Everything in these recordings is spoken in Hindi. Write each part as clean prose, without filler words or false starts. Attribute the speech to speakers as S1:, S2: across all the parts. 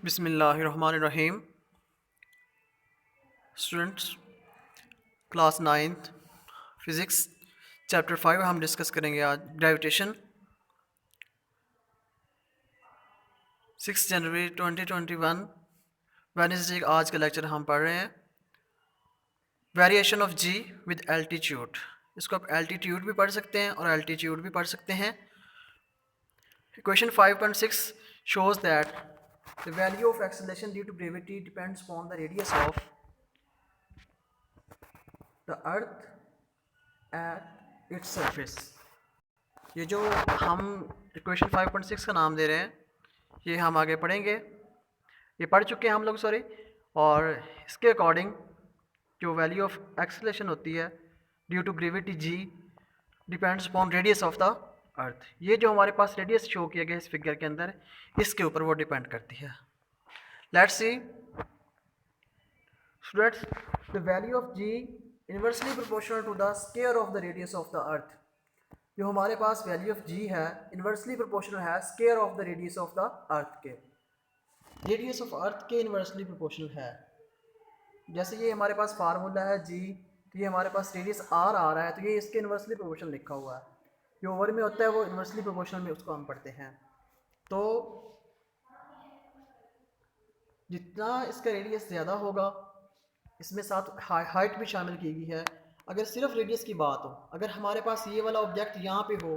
S1: बिस्मिल्लाहिर्रहमानिर्रहीम। Students, class 9th physics chapter 5 हम डिस्कस करेंगे आज ग्रेविटेशन। 6 जनवरी 2021 वेडनेसडे आज का लेक्चर हम पढ़ रहे हैं variation of g with altitude. इसको आप एल्टीट्यूड भी पढ़ सकते हैं और एल्टीट्यूड भी पढ़ सकते हैं। Question 5.6 shows that the value of acceleration due to gravity depends upon the radius of the earth at its surface। ये जो हम क्वेश्चन 5.6 का नाम दे रहे हैं ये हम आगे पढ़ेंगे, ये पढ़ चुके हैं हम लोग सॉरी। और इसके अकॉर्डिंग जो वैल्यू ऑफ एक्सेलरेशन होती है due to gravity g depends upon radius of the earth. ये जो हमारे पास रेडियस शो किया गया इस फिगर के अंदर, इसके ऊपर वो डिपेंड करती है। Let's see students, the value of g inversely proportional to the square of the radius of the earth. जो हमारे पास वैल्यू ऑफ जी है इनवर्सली प्रोपोर्शनल है square of the radius of the earth के, रेडियस ऑफ अर्थ के इनवर्सली प्रोपोर्शनल है। जैसे ये हमारे पास फार्मूला है जी, तो ये हमारे पास रेडियस आर आ रहा है, तो ये इसके इनवर्सली प्रोपोर्शनल लिखा हुआ है। जो ओवर में होता है वो इनवर्सली प्रोपोर्शनल में उसको हम पढ़ते हैं। तो जितना इसका रेडियस ज़्यादा होगा, इसमें साथ हाइट भी शामिल की गई है। अगर सिर्फ रेडियस की बात हो, अगर हमारे पास ये वाला ऑब्जेक्ट यहाँ पे हो,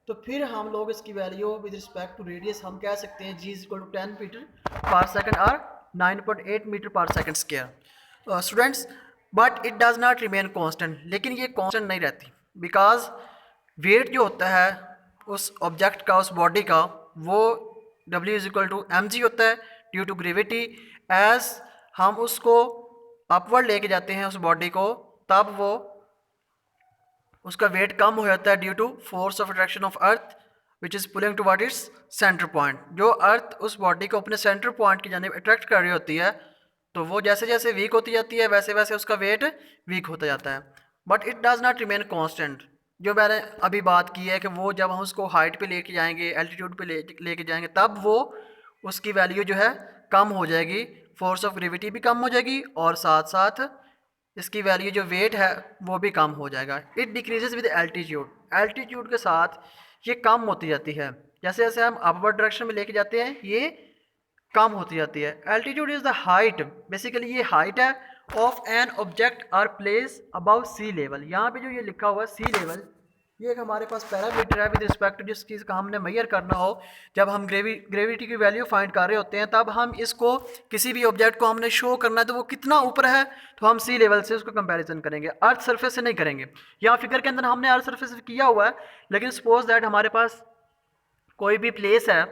S1: तो फिर हम लोग इसकी value with respect to radius हम कह सकते हैं g is equal to 10 metre per second और 9.8 metre per second square. Students, but it does not remain constant, लेकिन ये कांस्टेंट नहीं रहती, बिकॉज वेट जो होता है उस ऑब्जेक्ट का, उस बॉडी का, वो W is equal to m g होता है ड्यू टू ग्रेविटी। एज हम उसको अपवर्ड लेके जाते हैं उस बॉडी को, तब वो उसका वेट कम हो जाता है due to force of attraction of earth which is pulling to what is centre point. जो अर्थ उस बॉडी को अपने सेंटर पॉइंट की जानिब अट्रैक्ट कर रही होती है, तो वो जैसे जैसे वीक होती जाती है वैसे वैसे उसका वेट वीक होता जाता है। But it does not remain constant. जो मैंने अभी बात की है कि वो जब हम उसको हाइट पे लेके जाएंगे, एल्टीट्यूड पे लेके जाएंगे, तब वो उसकी वैल्यू जो है कम हो जाएगी, फोर्स ऑफ ग्रेविटी भी कम हो जाएगी और साथ साथ इसकी वैल्यू जो वेट है वो भी कम हो जाएगा। It decreases with altitude, altitude के साथ ये कम होती जाती है। जैसे जैसे हम अपवर्ड डायरेक्शन में लेके जाते हैं ये कम होती जाती है। Altitude is the height, basically ये हाइट है of an object or place above sea level. यहाँ पे जो ये लिखा हुआ है सी लेवल, ये एक हमारे पास पैरामीटर है विद रिस्पेक्ट टू जिस चीज़ का हमने मेजर करना हो। जब हम ग्रेविटी की वैल्यू फाइंड कर रहे होते हैं, तब हम इसको किसी भी ऑब्जेक्ट को हमने शो करना है तो वो कितना ऊपर है, तो हम सी लेवल से उसको कंपैरिजन करेंगे, अर्थ सरफेस से नहीं करेंगे। यहाँ फिगर के अंदर हमने अर्थ सरफेस किया हुआ है, लेकिन सपोज दैट हमारे पास कोई भी प्लेस है,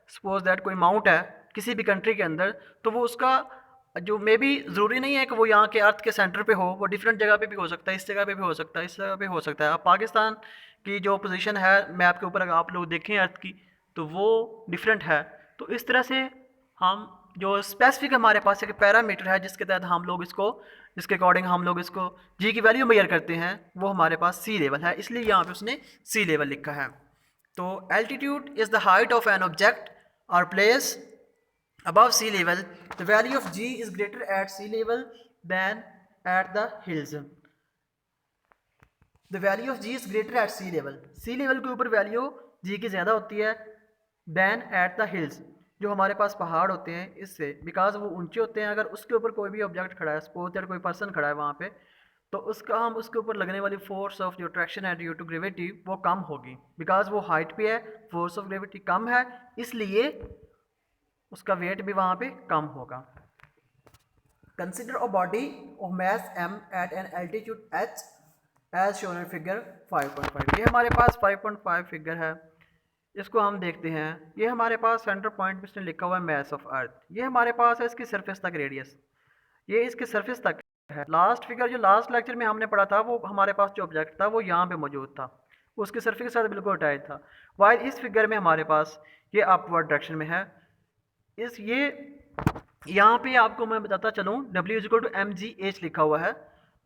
S1: सपोज दैट कोई माउंट है किसी भी कंट्री के अंदर, तो वो उसका जो मे भी ज़रूरी नहीं है कि वो यहाँ के अर्थ के सेंटर पे हो, वो डिफरेंट जगह पे भी हो सकता है, इस जगह पे भी हो सकता है, इस जगह पे हो सकता है। अब पाकिस्तान की जो पोजीशन है मैप के ऊपर अगर आप लोग देखें अर्थ की, तो वो डिफरेंट है। तो इस तरह से हम जो स्पेसिफिक हमारे पास एक पैरामीटर है जिसके तहत हम लोग इसको, जिसके अकॉर्डिंग हम लोग इसको जी की वैल्यू मेजर करते हैं, वो हमारे पास सी लेवल है, इसलिए यहाँ पे उसने सी लेवल लिखा है। तो altitude is the height of an object और place above sea level. The value of g is greater at sea level than at the hills. The value of g is greater at sea level. sea level के ऊपर वैल्यू g की ज़्यादा होती है than at the hills, जो हमारे पास पहाड़ होते हैं इससे, बिकॉज वो ऊंचे होते हैं। अगर उसके ऊपर कोई भी ऑब्जेक्ट खड़ा है, सपोज दैट कोई पर्सन खड़ा है वहाँ पे, तो उसका हम उसके ऊपर लगने वाली फोर्स ऑफ जो अट्रैक्शन है ड्यू टू ग्रेविटी वो कम होगी, बिकॉज वो हाइट पे है, फोर्स ऑफ ग्रेविटी कम है, इसलिए उसका वेट भी वहाँ पे कम होगा। Consider a body of mass m at an altitude h as shown in figure 5.5। ये हमारे पास 5.5 फिगर है, इसको हम देखते हैं। ये हमारे पास सेंटर पॉइंट पे इसने लिखा हुआ है मास ऑफ अर्थ। ये हमारे पास है इसकी सरफेस तक रेडियस, ये इसके सरफेस तक है। लास्ट फिगर जो लास्ट लेक्चर में हमने पढ़ा था, वो हमारे पास जो ऑब्जेक्ट था वो यहाँ पे मौजूद था, उसके सरफेस के साथ बिल्कुल अटैच था। वाइल इस फिगर में हमारे पास ये अपवर्ड डायरेक्शन में है। इस ये यहाँ पे आपको मैं बताता चलूँ, W is equal to m g h लिखा हुआ है,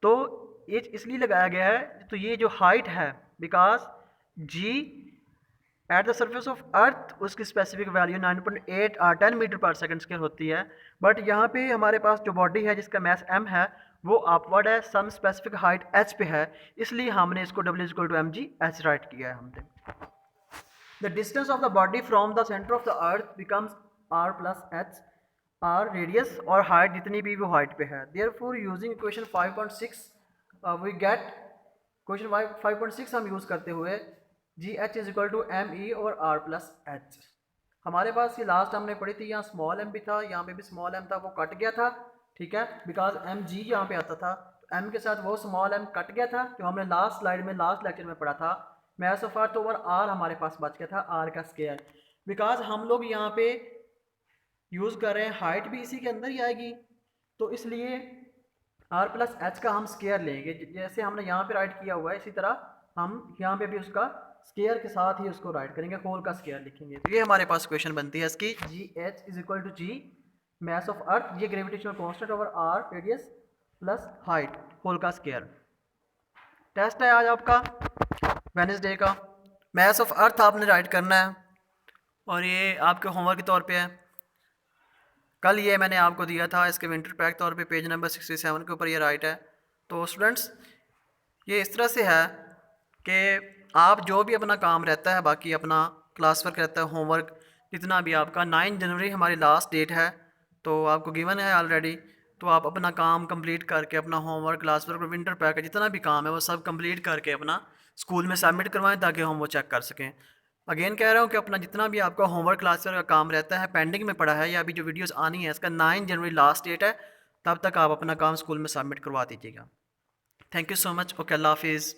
S1: तो एच इसलिए लगाया गया है, तो ये जो हाइट है, because g at the surface of earth उसकी स्पेसिफिक वैल्यू 9.8 और 10 मीटर पर सेकंड स्क्वायर होती है, बट यहाँ पे हमारे पास जो बॉडी है जिसका मैस m है वो अपवर्ड है, सम स्पेसिफिक हाइट h पे है, इसलिए हमने इसको W=mg h राइट किया है हमने। The distance of the body from the centre of the earth becomes r plus h, r radius और हाइट जितनी भी वो हाइट पे है। Therefore using equation 5.6 we get question 5.6 हम यूज़ करते हुए g h is equal to m e और आर प्लस एच। हमारे पास ये लास्ट हमने पढ़ी थी, यहाँ स्मॉल एम भी था, यहाँ पे भी स्मॉल एम था, वो कट गया था, ठीक है, बिकॉज एम जी यहाँ पे आता था, तो एम के साथ वो स्मॉल एम कट गया था जो हमने लास्ट स्लाइड में लास्ट लेक्चर में पढ़ा था। Mass of earth over r हमारे पास बच गया था, आर का स्क्वायर, बिकॉज हम लोग यहाँ पे यूज़ कर रहे हैं हाइट भी इसी के अंदर ही आएगी, तो इसलिए आर प्लस एच का हम स्क्वायर लेंगे, जैसे हमने यहाँ पे राइट किया हुआ है इसी तरह हम यहाँ पे भी उसका स्क्वायर के साथ ही उसको राइट करेंगे, होल का स्क्वायर लिखेंगे। तो ये हमारे पास क्वेश्चन बनती है इसकी, g h is equal to G mass of earth, ये gravitational constant over R radius plus height whole का स्क्वायर। टेस्ट है आज आपका वेडनेसडे का, मैस ऑफ अर्थ आपने राइट करना है और ये आपके होमवर्क के तौर पे है। कल ये मैंने आपको दिया था इसके विंटर पैक तौर पे, पेज नंबर 67 के ऊपर ये राइट है। तो स्टूडेंट्स ये इस तरह से है कि आप जो भी अपना काम रहता है, बाकी अपना क्लास वर्क रहता है, होमवर्क जितना भी आपका, 9 जनवरी हमारी लास्ट डेट है, तो आपको गिवन है ऑलरेडी, तो आप अपना काम कंप्लीट करके अपना homework, class work, winter pack जितना भी काम है वो सब कंप्लीट करके अपना स्कूल में सबमिट करवाएं ताकि हम वो चेक कर सकें। अगेन कह रहा हूँ कि अपना जितना भी आपका होमवर्क क्लास वर्क का काम रहता है पेंडिंग में पड़ा है, या अभी जो वीडियोस आनी है इसका 9 जनवरी लास्ट डेट है, तब तक आप अपना काम स्कूल में सबमिट करवा दीजिएगा। Thank you so much. Okay, अल्लाह हाफिज़।